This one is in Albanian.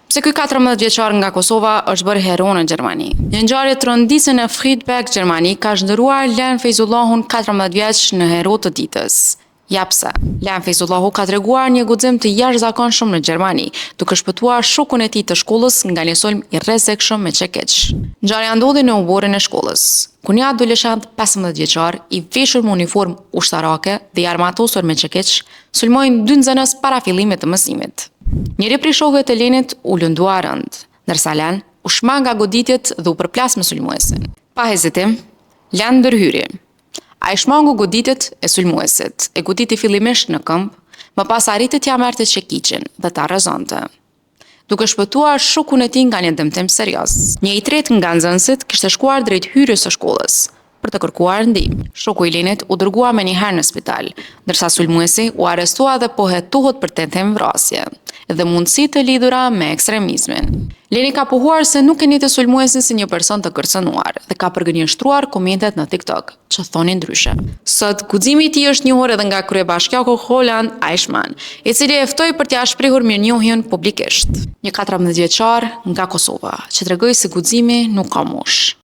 Pse ky 14 vjeçar nga Kosova është bërë hero në Gjermani. Një ngjarje tronditëse në Friedberg, Gjermani, ka zhndëruar Len Feyzullahun 14 vjeç në hero të ditës. Japse, Len Feyzullahu ka treguar një guxim të jashtëzakonshëm në Gjermani, duke shpëtuar shokun e tij të shkollës nga një sulm i rrezikshëm me çekiç. Ngjarja ndodhi në uborën e shkollës, ku një adoleshent 15 vjeçar, i veshur me uniformë ushtarake dhe i armatosur me çekiç, sulmojnë dy nxënës para fillimit të mësimit. Njëri prej shokëve të Lenit u lëndua rënd, ndërsa Len u shma nga goditjet dhe u përplas me sulmuesin. Pa hezitim, Len ndërhyri. Ai shmangu goditjet e sulmuesit, e goditi fillimisht në këmbë, më pas arriti t'ia merrte çekiçin dhe ta rrezonte, duke shpëtuar shokun e tij nga një dëmtim serioz. Një i tretë nga nxënësit kishte shkuar drejt hyrjes së shkollës për të kërkuar ndihmë. Shoku i Lenit u dërgua menjëherë në spital, ndërsa sulmuesi u arrestua dhe po hetohet për tentim vrasje dhe mundësi të lidhura me ekstremizmin. Leni ka pohuar se nuk e njeh sulmuesin si një person të kërcënuar dhe ka përgënjeshtruar komentet në TikTok, që thonin ndryshe. Sot guximi i tij është njohur edhe nga kryebashkiaku Roland Eichmann, i cili e ftoi për t'ia shprehur mirënjohjen publikisht. Një 14 vjeçar nga Kosova, që tregoi se guximi nuk ka moshë.